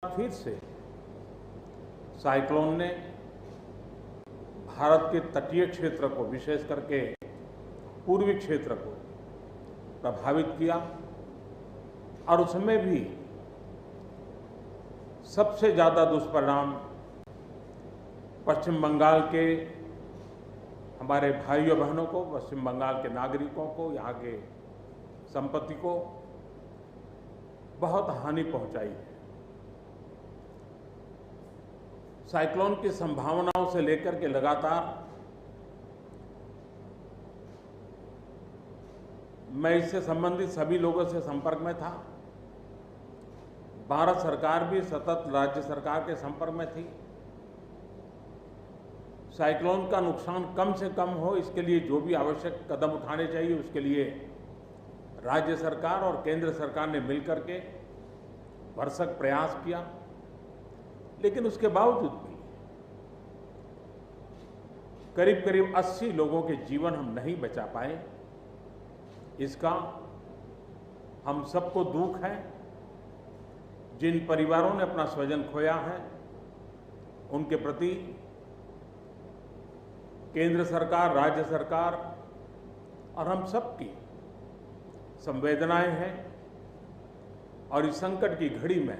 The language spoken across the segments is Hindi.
फिर से साइक्लोन ने भारत के तटीय क्षेत्र को, विशेष करके पूर्वी क्षेत्र को प्रभावित किया और उसमें भी सबसे ज्यादा दुष्परिणाम पश्चिम बंगाल के हमारे भाइयों बहनों को, पश्चिम बंगाल के नागरिकों को, यहाँ के संपत्ति को बहुत हानि पहुंचाई है। साइक्लोन की संभावनाओं से लेकर के लगातार मैं इससे संबंधित सभी लोगों से संपर्क में था। भारत सरकार भी सतत राज्य सरकार के संपर्क में थी। साइक्लोन का नुकसान कम से कम हो, इसके लिए जो भी आवश्यक कदम उठाने चाहिए उसके लिए राज्य सरकार और केंद्र सरकार ने मिलकर के भरसक प्रयास किया। लेकिन उसके बावजूद भी करीब करीब 80 लोगों के जीवन हम नहीं बचा पाए। इसका हम सबको दुख है। जिन परिवारों ने अपना स्वजन खोया है उनके प्रति केंद्र सरकार, राज्य सरकार और हम सबकी संवेदनाएं हैं और इस संकट की घड़ी में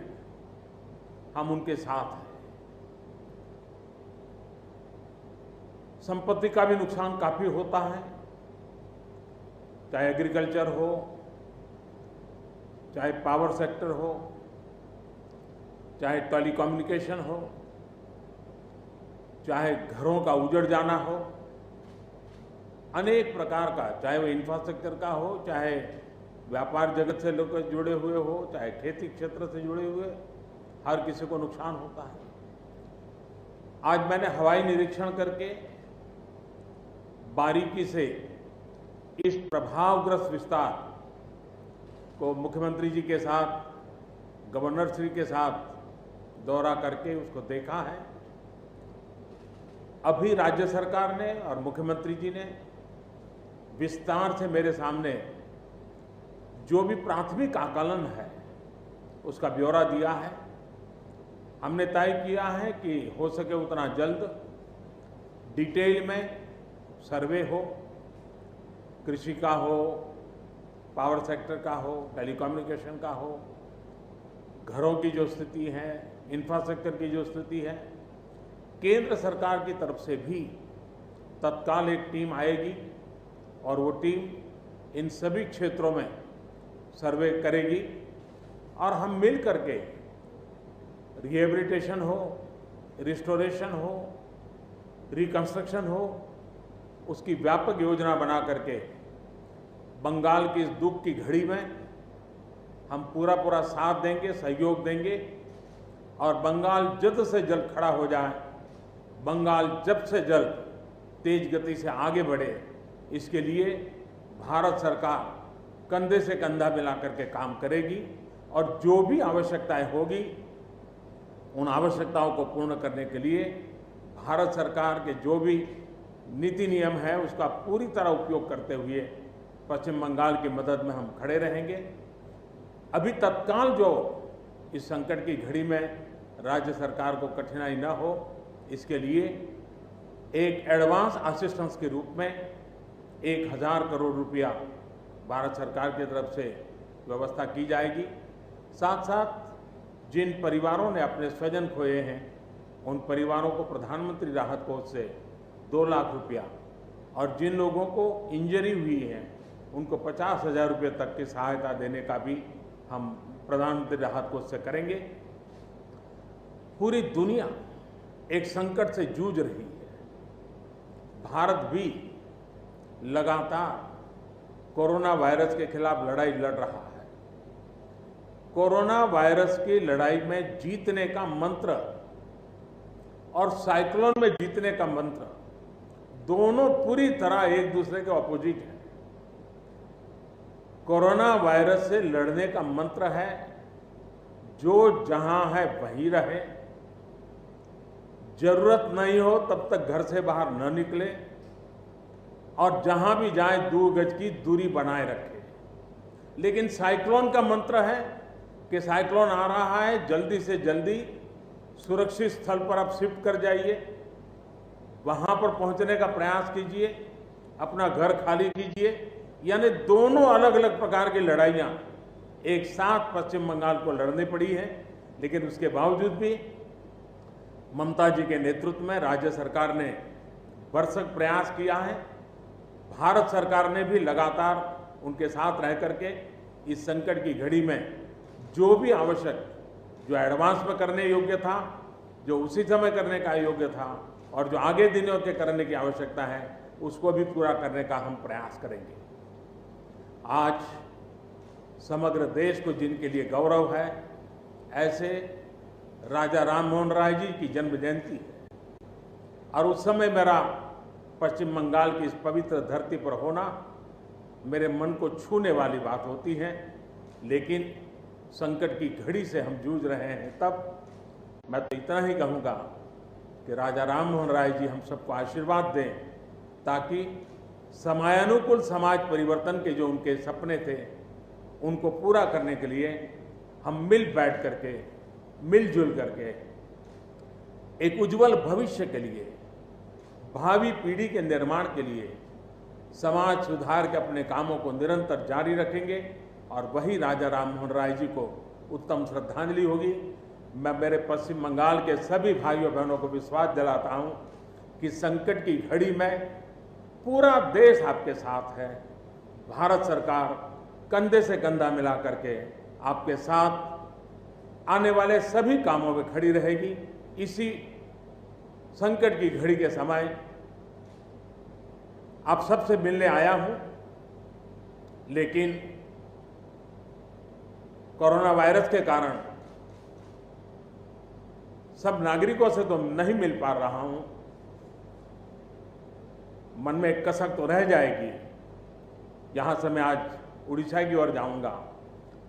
हम उनके साथ हैं। संपत्ति का भी नुकसान काफी होता है, चाहे एग्रीकल्चर हो, चाहे पावर सेक्टर हो, चाहे टेलीकम्युनिकेशन हो, चाहे घरों का उजड़ जाना हो, अनेक प्रकार का, चाहे वो इंफ्रास्ट्रक्चर का हो, चाहे व्यापार जगत से लोग जुड़े हुए हो, चाहे खेती क्षेत्र से जुड़े हुए, हर किसी को नुकसान होता है। आज मैंने हवाई निरीक्षण करके बारीकी से इस प्रभावग्रस्त विस्तार को मुख्यमंत्री जी के साथ, गवर्नर श्री के साथ दौरा करके उसको देखा है। अभी राज्य सरकार ने और मुख्यमंत्री जी ने विस्तार से मेरे सामने जो भी प्राथमिक आकलन है उसका ब्यौरा दिया है। हमने तय किया है कि हो सके उतना जल्द डिटेल में सर्वे हो, कृषि का हो, पावर सेक्टर का हो, टेलीकम्युनिकेशन का हो, घरों की जो स्थिति है, इंफ्रास्ट्रक्चर की जो स्थिति है। केंद्र सरकार की तरफ से भी तत्काल एक टीम आएगी और वो टीम इन सभी क्षेत्रों में सर्वे करेगी और हम मिल करके रिहेबिलिटेशन हो, रिस्टोरेशन हो, रिकंस्ट्रक्शन हो, उसकी व्यापक योजना बना करके बंगाल की इस दुख की घड़ी में हम पूरा साथ देंगे, सहयोग देंगे और बंगाल जल्द से जल्द खड़ा हो जाए, बंगाल जल्द से जल्द तेज गति से आगे बढ़े, इसके लिए भारत सरकार कंधे से कंधा मिला करके काम करेगी और जो भी आवश्यकताएं होगी उन आवश्यकताओं को पूर्ण करने के लिए भारत सरकार के जो भी नीति नियम है उसका पूरी तरह उपयोग करते हुए पश्चिम बंगाल की मदद में हम खड़े रहेंगे। अभी तत्काल जो इस संकट की घड़ी में राज्य सरकार को कठिनाई न हो, इसके लिए एक एडवांस असिस्टेंस के रूप में 1000 करोड़ रुपया भारत सरकार की तरफ से व्यवस्था की जाएगी। साथ साथ जिन परिवारों ने अपने स्वजन खोए हैं उन परिवारों को प्रधानमंत्री राहत कोष से 2 लाख रुपया और जिन लोगों को इंजरी हुई है उनको 50,000 रुपये तक की सहायता देने का भी हम प्रधानमंत्री राहत कोष से करेंगे। पूरी दुनिया एक संकट से जूझ रही है। भारत भी लगातार कोरोना वायरस के खिलाफ लड़ाई लड़ रहा है। कोरोना वायरस की लड़ाई में जीतने का मंत्र और साइक्लोन में जीतने का मंत्र दोनों पूरी तरह एक दूसरे के ऑपोजिट हैं। कोरोना वायरस से लड़ने का मंत्र है जो जहां है वहीं रहे, जरूरत नहीं हो तब तक घर से बाहर न निकले और जहां भी जाए 2 गज की दूरी बनाए रखे। लेकिन साइक्लोन का मंत्र है कि साइक्लोन आ रहा है, जल्दी से जल्दी सुरक्षित स्थल पर आप शिफ्ट कर जाइए, वहां पर पहुंचने का प्रयास कीजिए, अपना घर खाली कीजिए। यानी दोनों अलग अलग प्रकार की लड़ाइयां एक साथ पश्चिम बंगाल को लड़नी पड़ी है। लेकिन उसके बावजूद भी ममता जी के नेतृत्व में राज्य सरकार ने भरसक प्रयास किया है। भारत सरकार ने भी लगातार उनके साथ रह करके इस संकट की घड़ी में जो भी आवश्यक, जो एडवांस में करने योग्य था, जो उसी समय करने का योग्य था और जो आगे दिनों के करने की आवश्यकता है, उसको भी पूरा करने का हम प्रयास करेंगे। आज समग्र देश को जिनके लिए गौरव है, ऐसे राजा राममोहन राय जी की जन्म जयंती है और उस समय मेरा पश्चिम बंगाल की इस पवित्र धरती पर होना मेरे मन को छूने वाली बात होती है। लेकिन संकट की घड़ी से हम जूझ रहे हैं, तब मैं तो इतना ही कहूँगा कि राजा राममोहन राय जी हम सबको आशीर्वाद दें, ताकि समयानुकूल समाज परिवर्तन के जो उनके सपने थे, उनको पूरा करने के लिए हम मिल बैठ करके, मिलजुल करके एक उज्जवल भविष्य के लिए, भावी पीढ़ी के निर्माण के लिए समाज सुधार के अपने कामों को निरंतर जारी रखेंगे और वही राजा राममोहन राय जी को उत्तम श्रद्धांजलि होगी। मैं मेरे पश्चिम बंगाल के सभी भाइयों बहनों को विश्वास दिलाता हूं कि संकट की घड़ी में पूरा देश आपके साथ है। भारत सरकार कंधे से कंधा मिला करके आपके साथ आने वाले सभी कामों में खड़ी रहेगी। इसी संकट की घड़ी के समय आप सबसे मिलने आया हूं, लेकिन कोरोना वायरस के कारण सब नागरिकों से तो नहीं मिल पा रहा हूं। मन में एक कसक तो रह जाएगी। यहां से मैं आज उड़ीसा की ओर जाऊंगा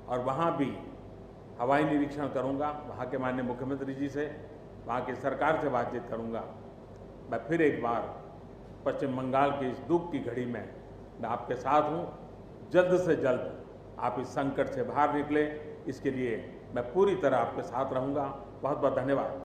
और वहां भी हवाई निरीक्षण करूंगा, वहां के माननीय मुख्यमंत्री जी से, वहां की सरकार से बातचीत करूंगा। मैं फिर एक बार पश्चिम बंगाल की इस दुख की घड़ी में मैं आपके साथ हूं। जल्द से जल्द आप इस संकट से बाहर निकले, इसके लिए मैं पूरी तरह आपके साथ रहूंगा। बहुत बहुत धन्यवाद।